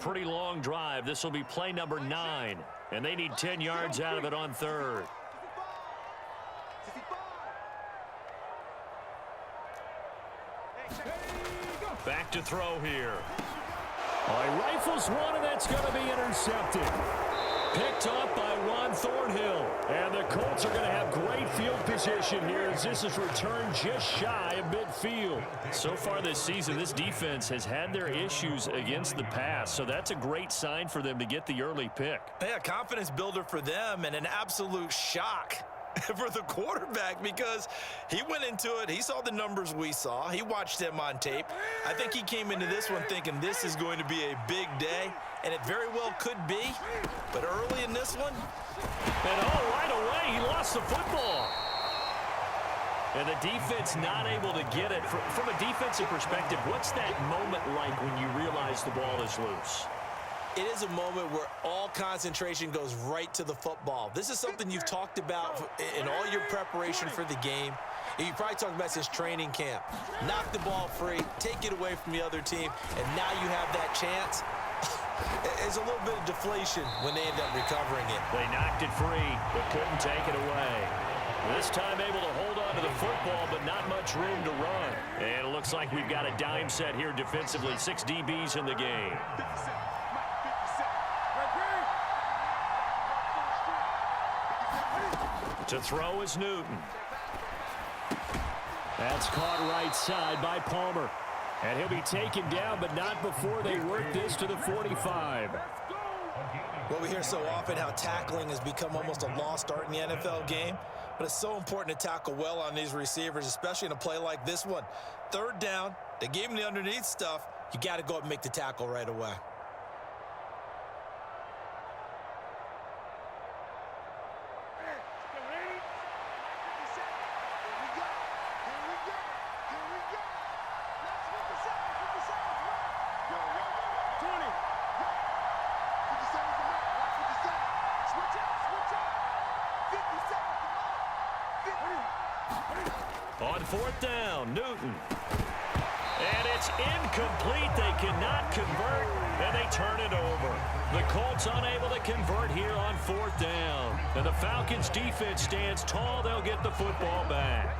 Pretty long drive. This will be play number 9, and they need 10 yards out of it on third. Back to throw here. He rifles one, and that's going to be intercepted. Picked up by Ron Thornhill. And the Colts are going to have great field position here as this is returned just shy of midfield. So far this season, this defense has had their issues against the pass, so that's a great sign for them to get the early pick. Yeah, confidence builder for them and an absolute shock for the quarterback because he went into it. He saw the numbers we saw. He watched them on tape. I think he came into this one thinking this is going to be a big day, and it very well could be. But early in this one, and right away, he lost the football. And the defense not able to get it. From a defensive perspective, what's that moment like when you realize the ball is loose? It is a moment where all concentration goes right to the football. This is something you've talked about in all your preparation for the game. You probably talked about since training camp. Knock the ball free, take it away from the other team, and now you have that chance. There's a little bit of deflation when they end up recovering it. They knocked it free, but couldn't take it away. This time able to hold on to the football, but not much room to run. And it looks like we've got a dime set here defensively. 6 DBs in the game. To throw is Newton. That's caught right side by Palmer. And he'll be taken down, but not before they work this to the 45. Well, we hear so often how tackling has become almost a lost art in the NFL game. But it's so important to tackle well on these receivers, especially in a play like this one. Third down, they gave him the underneath stuff. You got to go up and make the tackle right away. On fourth down, Newton. And it's incomplete. They cannot convert, and they turn it over. The Colts unable to convert here on fourth down. And the Falcons' defense stands tall. They'll get the football back.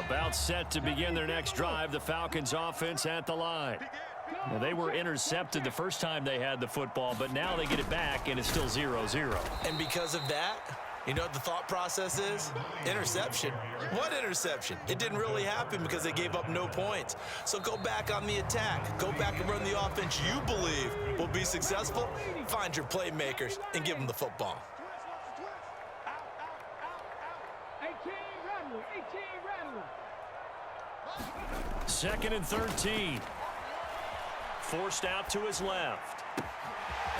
About set to begin their next drive. The Falcons' offense at the line. Well, they were intercepted the first time they had the football, but now they get it back, and it's still 0-0. And because of that, you know what the thought process is? Interception. What interception? It didn't really happen because they gave up no points. So go back on the attack. Go back and run the offense you believe will be successful. Find your playmakers and give them the football. Second and 13. Forced out to his left.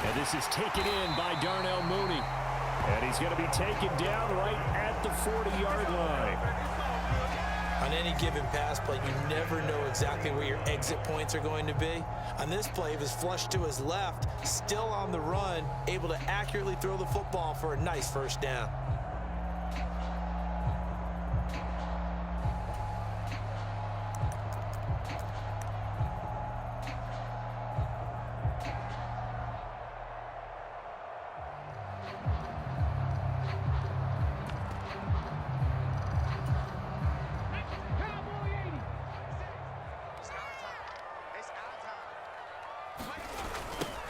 And this is taken in by Darnell Mooney. And he's going to be taken down right at the 40-yard line. On any given pass play, you never know exactly where your exit points are going to be. On this play, he was flushed to his left, still on the run, able to accurately throw the football for a nice first down.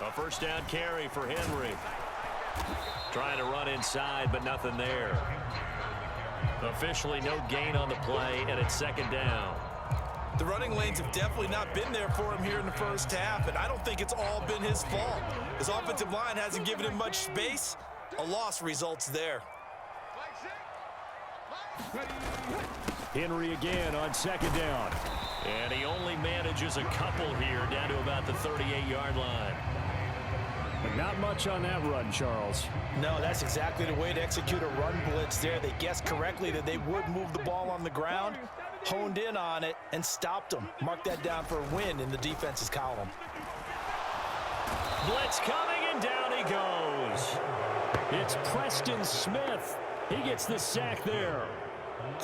A first down carry for Henry. Trying to run inside, but nothing there. Officially no gain on the play, and it's second down. The running lanes have definitely not been there for him here in the first half, and I don't think it's all been his fault. His offensive line hasn't given him much space. A loss results there. Henry again on second down. And he only manages a couple here down to about the 38-yard line. But not much on that run, Charles. No, that's exactly the way to execute a run blitz there. They guessed correctly that they would move the ball on the ground, honed in on it, and stopped them. Mark that down for a win in the defense's column. Blitz coming, and down he goes. It's Preston Smith. He gets the sack there.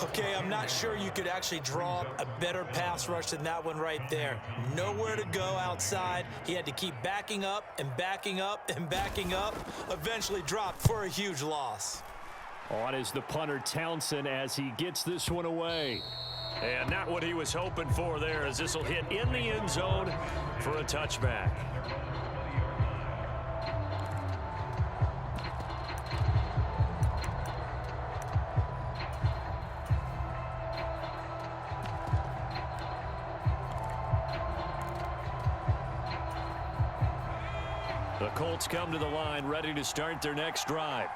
Okay, I'm not sure you could actually draw up a better pass rush than that one right there. Nowhere to go outside. He had to keep backing up and backing up and backing up. Eventually dropped for a huge loss. On is the punter Townsend as he gets this one away. And not what he was hoping for there, as this will hit in the end zone for a touchback. The Colts come to the line, ready to start their next drive.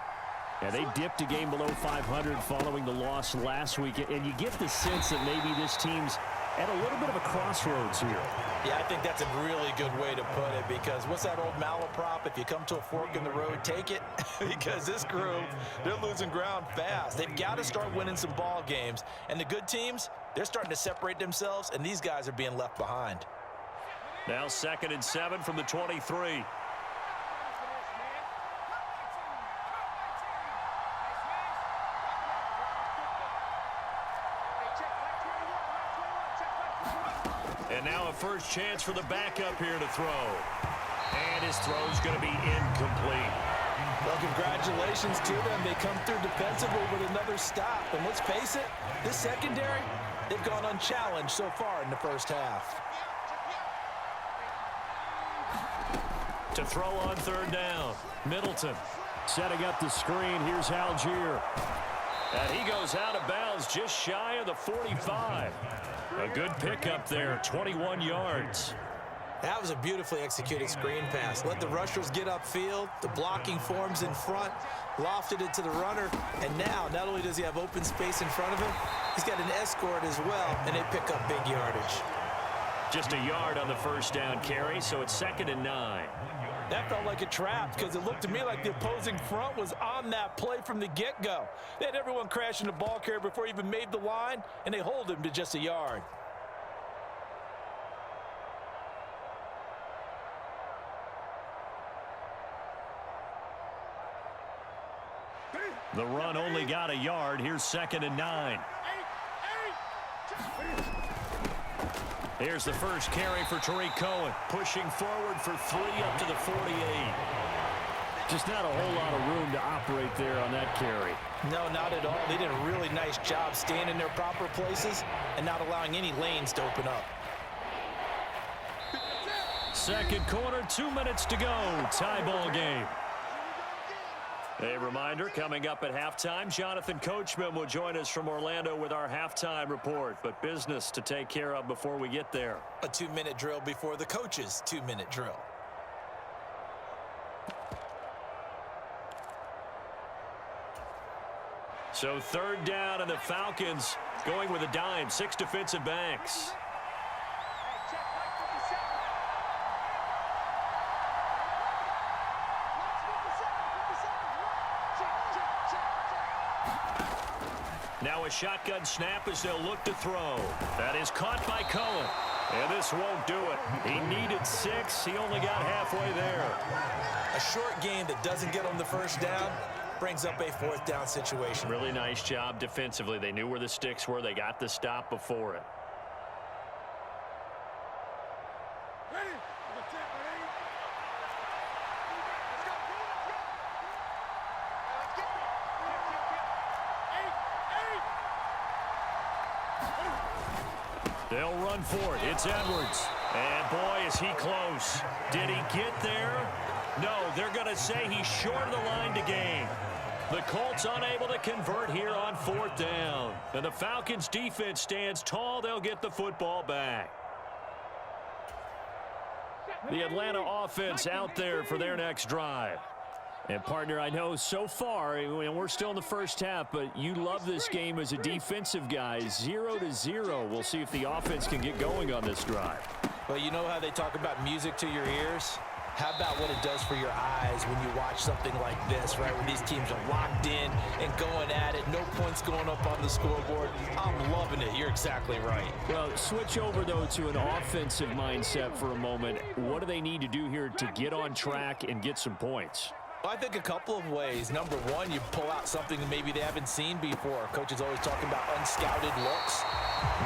And they dipped a game below 500 following the loss last week. And you get the sense that maybe this team's at a little bit of a crossroads here. Yeah, I think that's a really good way to put it, because what's that old malaprop? If you come to a fork in the road, take it. Because this group, they're losing ground fast. They've got to start winning some ball games. And the good teams, they're starting to separate themselves, and these guys are being left behind. Now 2nd and 7 from the 23. And now a first chance for the backup here to throw. And his throw's going to be incomplete. Well, congratulations to them. They come through defensively with another stop. And let's face it, this secondary, they've gone unchallenged so far in the first half. To throw on 3rd down, Middleton. Setting up the screen, here's Algier. And he goes out of bounds just shy of the 45. A good pickup there, 21 yards. That was a beautifully executed screen pass. Let the rushers get upfield. The blocking forms in front. Lofted it to the runner. And now, not only does he have open space in front of him, he's got an escort as well, and they pick up big yardage. Just a yard on the first down carry, so it's 2nd and 9. That felt like a trap, because it looked to me like the opposing front was on that play from the get-go. They had everyone crashing the ball carrier before he even made the line, and they hold him to just a yard. The run only got a yard. Here's 2nd and 9. Here's the first carry for Tariq Cohen. Pushing forward for 3 up to the 48. Just not a whole lot of room to operate there on that carry. No, not at all. They did a really nice job staying in their proper places and not allowing any lanes to open up. Second quarter, 2 minutes to go. Tie ball game. A reminder, coming up at halftime, Jonathan Coachman will join us from Orlando with our halftime report. But business to take care of before we get there. A 2-minute drill before the coach's 2-minute drill. So 3rd down, and the Falcons going with a dime. 6 defensive backs. Now a shotgun snap as they'll look to throw. That is caught by Cohen. And this won't do it. He needed 6. He only got halfway there. A short game that doesn't get on the first down brings up a 4th down situation. Really nice job defensively. They knew where the sticks were. They got the stop before it. They'll run for it. It's Edwards. And boy, is he close. Did he get there? No, they're going to say he's short of the line to gain. The Colts unable to convert here on 4th down. And the Falcons defense stands tall. They'll get the football back. The Atlanta offense out there for their next drive. And, partner, I know so far, we're still in the first half, but you love this game as a defensive guy. 0-0. We'll see if the offense can get going on this drive. Well, you know how they talk about music to your ears? How about what it does for your eyes when you watch something like this, right? When these teams are locked in and going at it, no points going up on the scoreboard. I'm loving it. You're exactly right. Well, switch over, though, to an offensive mindset for a moment. What do they need to do here to get on track and get some points? Well, I think a couple of ways. Number one, you pull out something that maybe they haven't seen before. Coach is always talking about unscouted looks.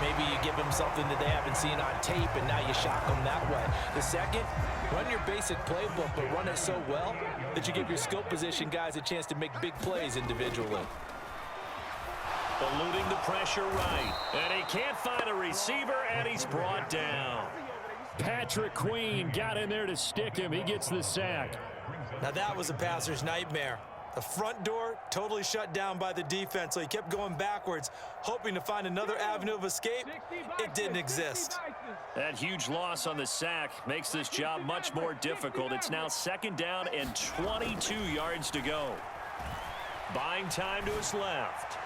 Maybe you give them something that they haven't seen on tape, and now you shock them that way. The second, run your basic playbook, but run it so well that you give your skill position guys a chance to make big plays individually. Eluding the pressure right. And he can't find a receiver, and he's brought down. Patrick Queen got in there to stick him. He gets the sack. Now that was a passer's nightmare. The front door totally shut down by the defense, so he kept going backwards, hoping to find another avenue of escape. It didn't exist. That huge loss on the sack makes this job much more difficult. It's now 2nd down and 22 yards to go. Buying time to his left.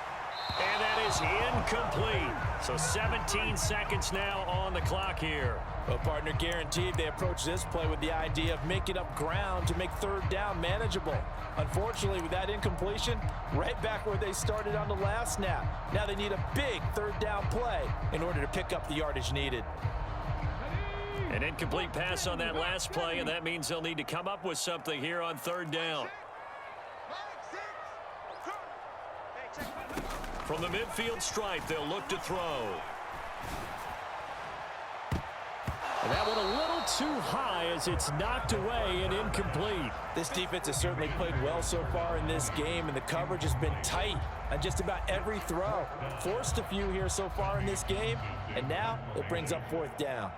And that is incomplete. So 17 seconds now on the clock here. Well, partner, guaranteed they approach this play with the idea of making up ground to make 3rd down manageable. Unfortunately, with that incompletion, right back where they started on the last snap. Now they need a big 3rd down play in order to pick up the yardage needed. An incomplete pass on that last play, and that means they'll need to come up with something here on 3rd down. From the midfield stripe, they'll look to throw. And that one a little too high as it's knocked away and incomplete. This defense has certainly played well so far in this game, and the coverage has been tight on just about every throw. Forced a few here so far in this game, and now it brings up 4th down.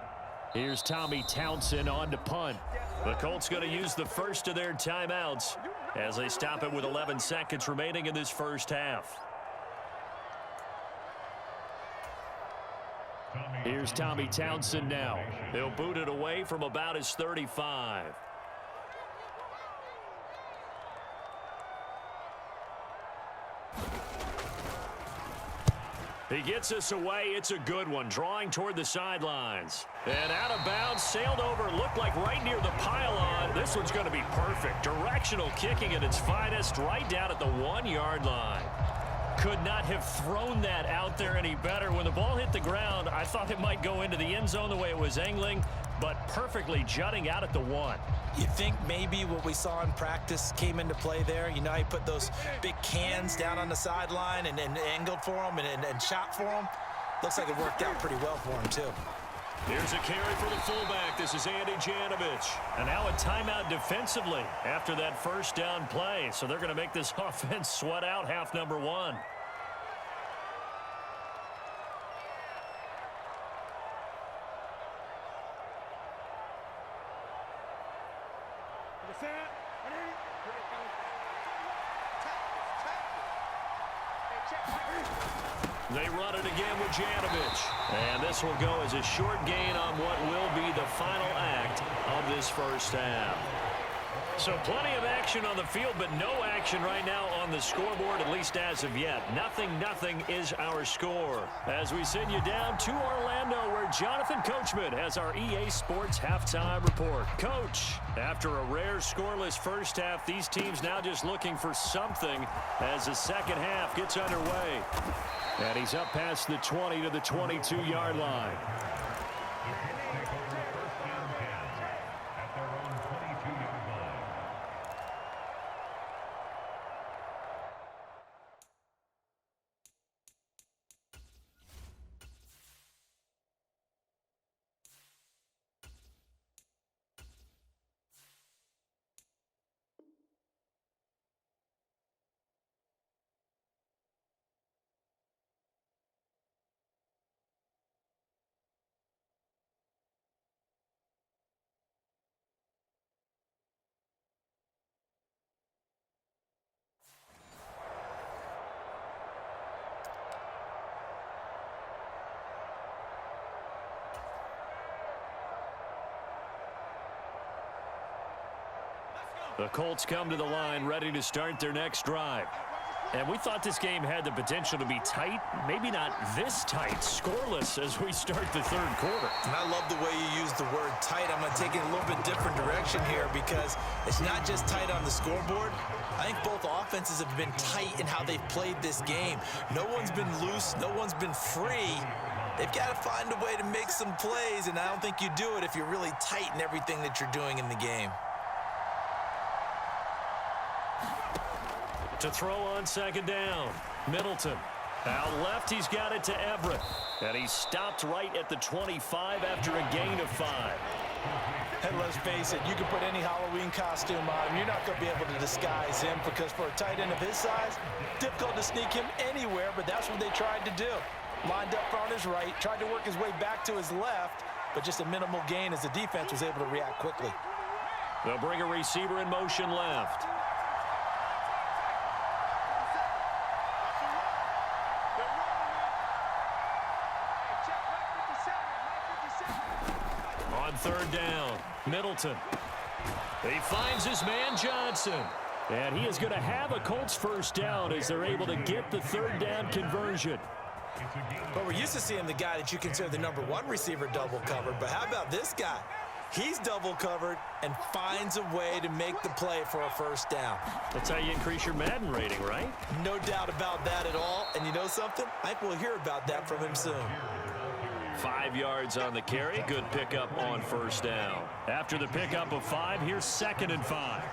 Here's Tommy Townsend on to punt. The Colts going to use the first of their timeouts as they stop it with 11 seconds remaining in this first half. Here's Tommy Townsend now. He'll boot it away from about his 35. He gets us away. It's a good one, drawing toward the sidelines. And out of bounds, sailed over, looked like right near the pylon. This one's going to be perfect. Directional kicking at its finest, right down at the 1-yard line. Could not have thrown that out there any better. When the ball hit the ground, I thought it might go into the end zone the way it was angling, but perfectly jutting out at the 1. You think maybe what we saw in practice came into play there? You know, he put those big cans down on the sideline and angled for them and shot for them. Looks like it worked out pretty well for him, too. Here's a carry for the fullback. This is Andy Janovich. And now a timeout defensively after that first down play. So they're going to make this offense sweat out half number 1. They run it again with Janovich. And this will go as a short gain on what will be the final act of this first half. So plenty of action on the field, but no action right now on the scoreboard, at least as of yet. 0-0 is our score. As we send you down to Orlando, where Jonathan Coachman has our EA Sports halftime report. Coach, after a rare scoreless first half, these teams now just looking for something as the second half gets underway. And he's up past the 20 to the 22-yard line. The Colts come to the line ready to start their next drive. And we thought this game had the potential to be tight, maybe not this tight, scoreless as we start the third quarter. And I love the way you use the word tight. I'm going to take it a little bit different direction here because it's not just tight on the scoreboard. I think both offenses have been tight in how they've played this game. No one's been loose. No one's been free. They've got to find a way to make some plays, and I don't think you do it if you're really tight in everything that you're doing in the game. To throw on second down. Middleton. Out left, he's got it to Everett. And he's stopped right at the 25 after a gain of 5. And let's face it, you can put any Halloween costume on him. You're not going to be able to disguise him because for a tight end of his size, difficult to sneak him anywhere, but that's what they tried to do. Lined up on his right, tried to work his way back to his left, but just a minimal gain as the defense was able to react quickly. They'll bring a receiver in motion left. On third down, Middleton. He finds his man Johnson. And he is going to have a Colts first down as they're able to get the third down conversion. But we're used to seeing the guy that you consider the number 1 receiver double covered. But how about this guy? He's double covered and finds a way to make the play for a first down. That's how you increase your Madden rating, right? No doubt about that at all. And you know something? I think we'll hear about that from him soon. 5 yards on the carry. Good pickup on first down. After the pickup of 5, here's 2nd and 5.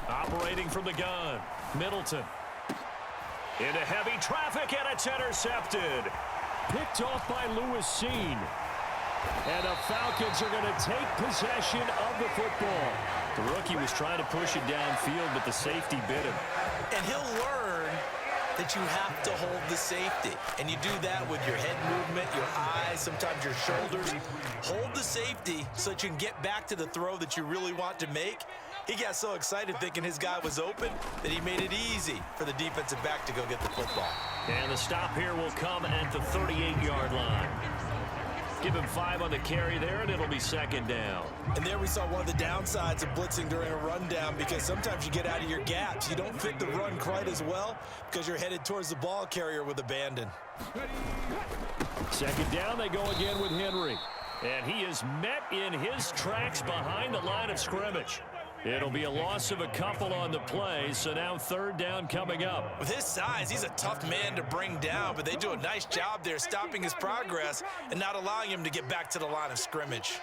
Operating from the gun, Middleton. Into heavy traffic, and it's intercepted. Picked off by Lewis Seen. And the Falcons are going to take possession of the football. The rookie was trying to push it downfield, but the safety bit him. And he'll learn that you have to hold the safety. And you do that with your head movement, your eyes, sometimes your shoulders. Hold the safety so that you can get back to the throw that you really want to make. He got so excited thinking his guy was open that he made it easy for the defensive back to go get the football. And the stop here will come at the 38-yard line. Give him 5 on the carry there, and it'll be 2nd down. And there we saw one of the downsides of blitzing during a rundown because sometimes you get out of your gaps. You don't fit the run quite as well because you're headed towards the ball carrier with abandon. 2nd down, they go again with Henry. And he is met in his tracks behind the line of scrimmage. It'll be a loss of a couple on the play, so now 3rd down coming up. With his size, he's a tough man to bring down, but they do a nice job there stopping his progress and not allowing him to get back to the line of scrimmage.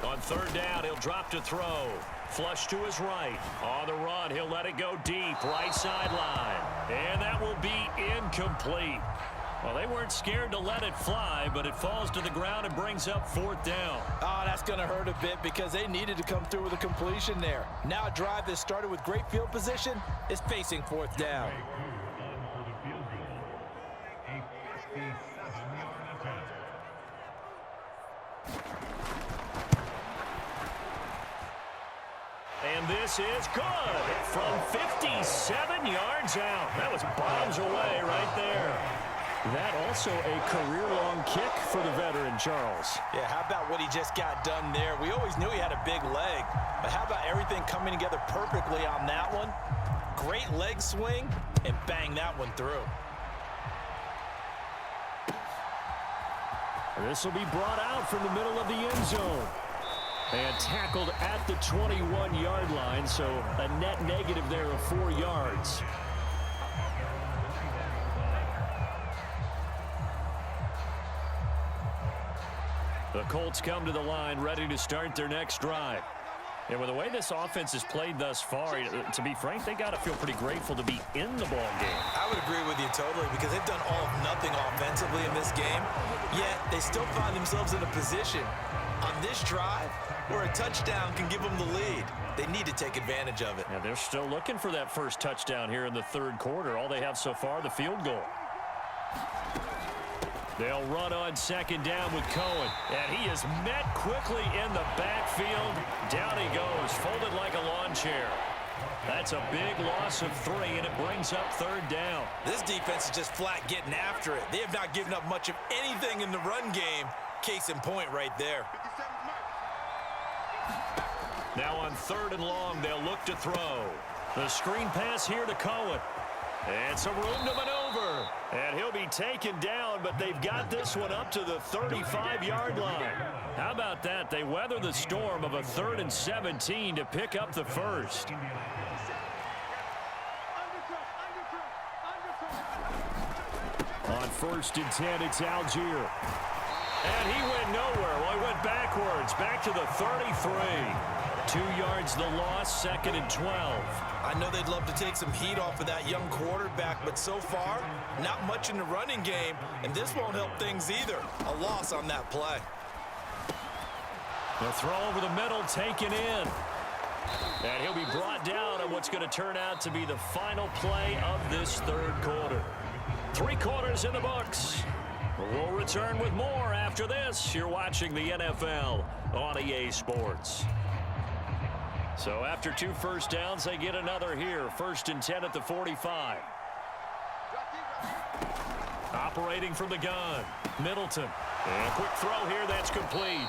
On 3rd down, he'll drop to throw. Flush to his right. On the run, he'll let it go deep, right sideline. And that will be incomplete. Well, they weren't scared to let it fly, but it falls to the ground and brings up 4th down. Oh, that's going to hurt a bit because they needed to come through with a completion there. Now a drive that started with great field position is facing 4th down. And this is good from 57 yards out. That was bombs away right there. That also a career-long kick for the veteran, Charles. Yeah, how about what he just got done there? We always knew he had a big leg, but how about everything coming together perfectly on that one? Great leg swing, and bang that one through. This will be brought out from the middle of the end zone. And tackled at the 21-yard line, so a net negative there of 4 yards. The Colts come to the line ready to start their next drive. And with the way this offense has played thus far, to be frank, they got to feel pretty grateful to be in the ball game. I would agree with you totally because they've done all of nothing offensively in this game, yet they still find themselves in a position on this drive where a touchdown can give them the lead. They need to take advantage of it. Yeah, they're still looking for that first touchdown here in the 3rd quarter. All they have so far, the field goal. They'll run on 2nd down with Cohen. And he is met quickly in the backfield. Down he goes, folded like a lawn chair. That's a big loss of 3, and it brings up 3rd down. This defense is just flat getting after it. They have not given up much of anything in the run game. Case in point right there. Now on 3rd and long, they'll look to throw. The screen pass here to Cohen. And some room to maneuver. And he'll be taken down, but they've got this one up to the 35-yard line. How about that? They weather the storm of a 3rd and 17 to pick up the first. On 1st and 10, it's Algier. And he went nowhere. Well, he went backwards, back to the 33. 2 yards the loss, 2nd and 12. I know they'd love to take some heat off of that young quarterback, but so far, not much in the running game, and this won't help things either. A loss on that play. The throw over the middle, taken in. And he'll be brought down on what's going to turn out to be the final play of this 3rd quarter. 3 quarters in the books. We'll return with more after this. You're watching the NFL on EA Sports. So after 2 first downs, they get another here. 1st and 10 at the 45. Operating from the gun, Middleton. And a quick throw here, that's complete.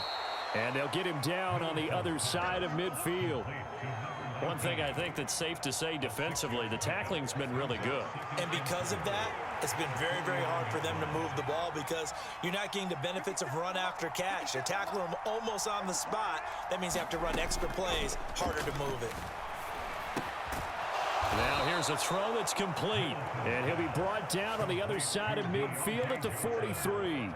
And they'll get him down on the other side of midfield. One thing I think that's safe to say defensively, the tackling's been really good. And because of that, it's been very, very hard for them to move the ball because you're not getting the benefits of run after catch. They're tackling them almost on the spot. That means you have to run extra plays, harder to move it. Now here's a throw that's complete. And he'll be brought down on the other side of midfield at the 43.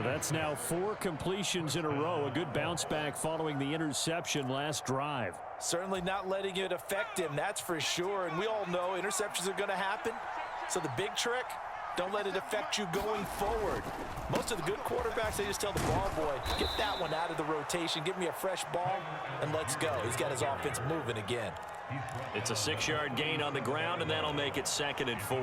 That's now 4 completions in a row. A good bounce back following the interception last drive. Certainly not letting it affect him, that's for sure. And we all know interceptions are going to happen. So the big trick, don't let it affect you going forward. Most of the good quarterbacks, they just tell the ball boy, get that one out of the rotation, give me a fresh ball, and let's go. He's got his offense moving again. It's a 6-yard gain on the ground, and that'll make it 2nd and 4.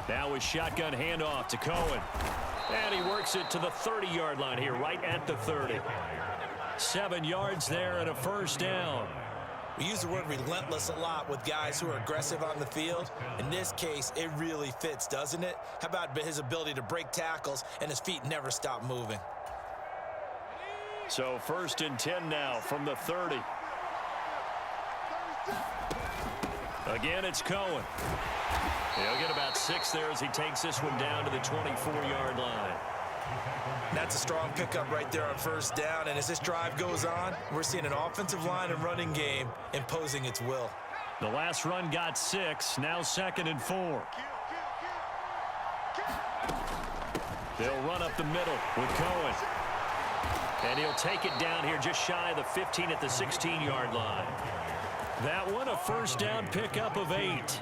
Now a shotgun handoff to Cohen. And he works it to the 30-yard line here, right at the 30. 7 yards there and a first down. We use the word relentless a lot with guys who are aggressive on the field. In this case, it really fits, doesn't it? How about his ability to break tackles and his feet never stop moving? So 1st and 10 now from the 30. Again, it's Cohen. He'll get about 6 there as he takes this one down to the 24-yard line. That's a strong pickup right there on 1st down. And as this drive goes on, we're seeing an offensive line and running game imposing its will. The last run got 6. Now 2nd and 4. They'll run up the middle with Cohen. And he'll take it down here just shy of the 15 at the 16-yard line. That one a first down pickup of 8.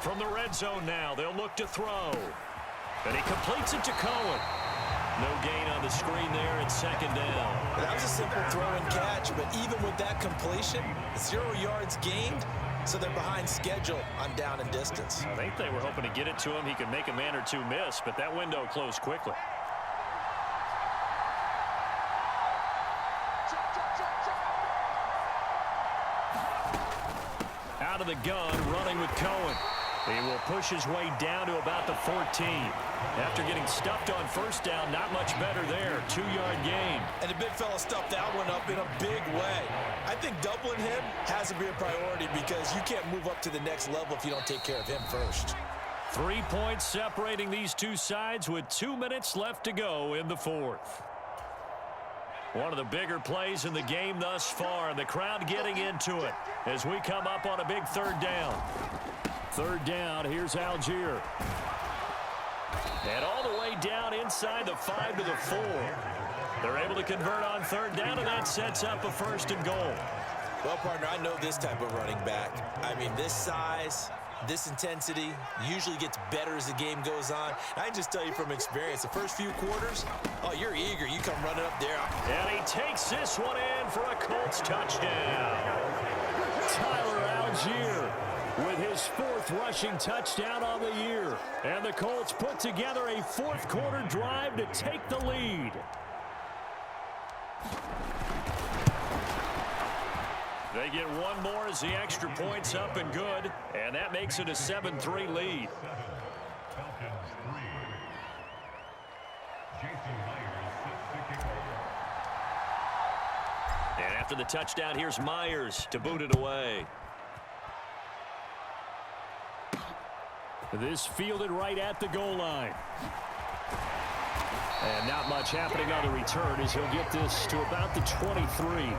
From the red zone now, they'll look to throw. And he completes it to Cohen. No gain on the screen there. It's 2nd down. That was a simple throw and catch, but even with that completion, 0 yards gained, so they're behind schedule on down and distance. I think they were hoping to get it to him. He could make a man or two miss, but that window closed quickly. Out of the gun, running with Cohen. He will push his way down to about the 14. After getting stuffed on 1st down, not much better there. 2-yard gain. And the big fella stuffed that one up in a big way. I think doubling him has to be a priority because you can't move up to the next level if you don't take care of him first. 3 points separating these two sides with 2 minutes left to go in the 4th. One of the bigger plays in the game thus far. The crowd getting into it as we come up on a big 3rd down. 3rd down, here's Algier. And all the way down inside the 5 to the 4. They're able to convert on 3rd down, and that sets up a 1st and goal. Well, partner, I know this type of running back. I mean, this size, this intensity usually gets better as the game goes on. I can just tell you from experience, the first few quarters, oh, you're eager. You come running up there. And he takes this one in for a Colts touchdown. Tyler Algier with his 4th rushing touchdown on the year. And the Colts put together a 4th quarter drive to take the lead. They get one more as the extra point's up and good. And that makes it a 7-3 lead. After the touchdown, here's Myers to boot it away. This fielded right at the goal line. And not much happening on the return as he'll get this to about the 23.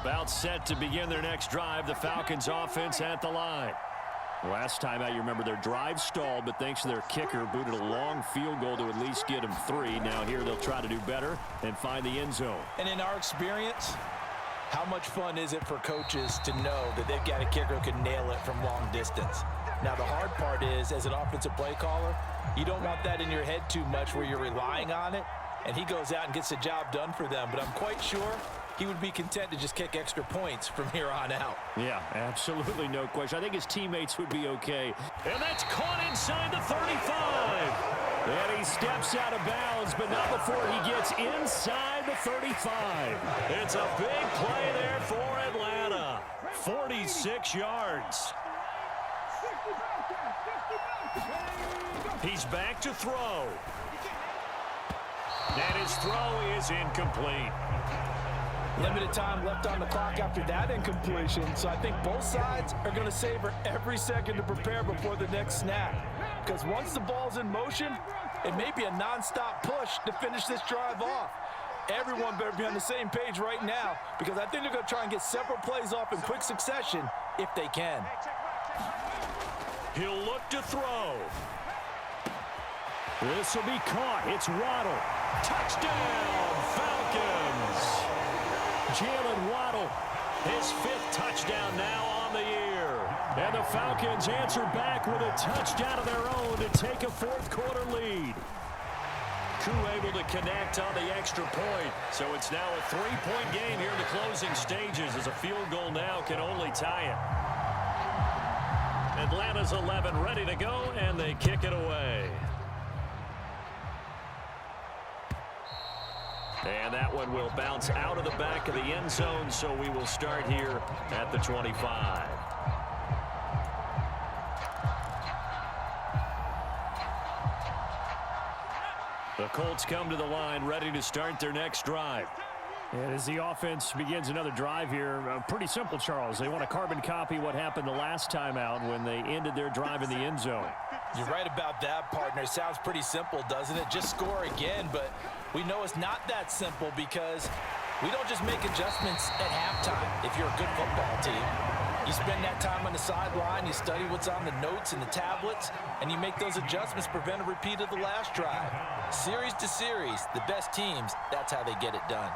About set to begin their next drive. The Falcons offense at the line. Last time out, you remember their drive stalled, but thanks to their kicker, booted a long field goal to at least get them 3. Now here they'll try to do better and find the end zone. And in our experience, how much fun is it for coaches to know that they've got a kicker who can nail it from long distance? Now, the hard part is, as an offensive play caller, you don't want that in your head too much where you're relying on it, and he goes out and gets the job done for them. But I'm quite sure he would be content to just kick extra points from here on out. Yeah, absolutely no question. I think his teammates would be okay. And that's caught inside the 35. And he steps out of bounds, but not before he gets inside the 35. It's a big play there for Atlanta. 46 yards. He's back to throw. And his throw is incomplete. Limited time left on the clock after that incompletion, so I think both sides are going to savor every second to prepare before the next snap. Because once the ball's in motion, it may be a nonstop push to finish this drive off. Everyone better be on the same page right now, because I think they're going to try and get several plays off in quick succession if they can. He'll look to throw. This will be caught. It's Waddle. Touchdown, Falcons. Jalen Waddle, his 5th touchdown now on the year. And the Falcons answer back with a touchdown of their own to take a 4th quarter lead. Koo able to connect on the extra point. So it's now a 3-point game here in the closing stages as a field goal now can only tie it. Atlanta's 11 ready to go, and they kick it away. And that one will bounce out of the back of the end zone, so we will start here at the 25. The Colts come to the line, ready to start their next drive. And as the offense begins another drive here, pretty simple, Charles. They want to carbon copy what happened the last time out when they ended their drive in the end zone. You're right about that, partner. It sounds pretty simple, doesn't it? Just score again, but we know it's not that simple because we don't just make adjustments at halftime if you're a good football team. You spend that time on the sideline, you study what's on the notes and the tablets, and you make those adjustments to prevent a repeat of the last drive. Series to series, the best teams, that's how they get it done.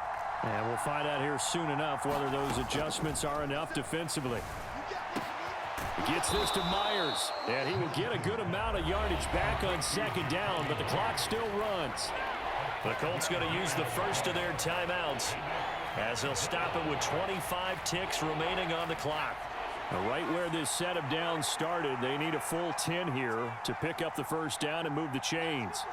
And we'll find out here soon enough whether those adjustments are enough defensively. He gets this to Myers, and he will get a good amount of yardage back on 2nd down, but the clock still runs. The Colts going to use the first of their timeouts as they'll stop it with 25 ticks remaining on the clock. Now, right where this set of downs started, they need a full 10 here to pick up the first down and move the chains.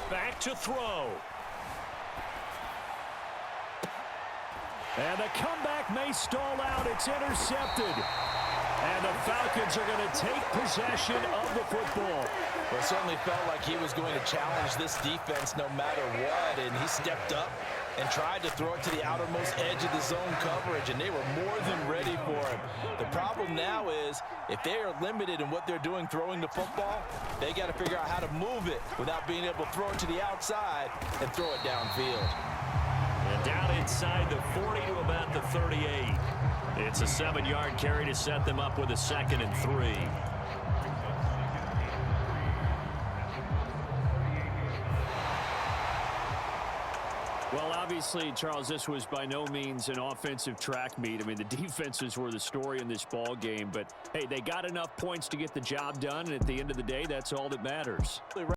Back to throw. And the comeback may stall out. It's intercepted. And the Falcons are going to take possession of the football. Well, it certainly felt like he was going to challenge this defense no matter what, and he stepped up and tried to throw it to the outermost edge of the zone coverage, and they were more than ready for him. The problem now is if they are limited in what they're doing throwing the football, they got to figure out how to move it without being able to throw it to the outside and throw it downfield. And down inside the 40 to about the 38. It's a 7-yard carry to set them up with a 2nd and 3. Well, obviously, Charles, this was by no means an offensive track meet. I mean, the defenses were the story in this ball game. But, hey, they got enough points to get the job done, and at the end of the day, that's all that matters.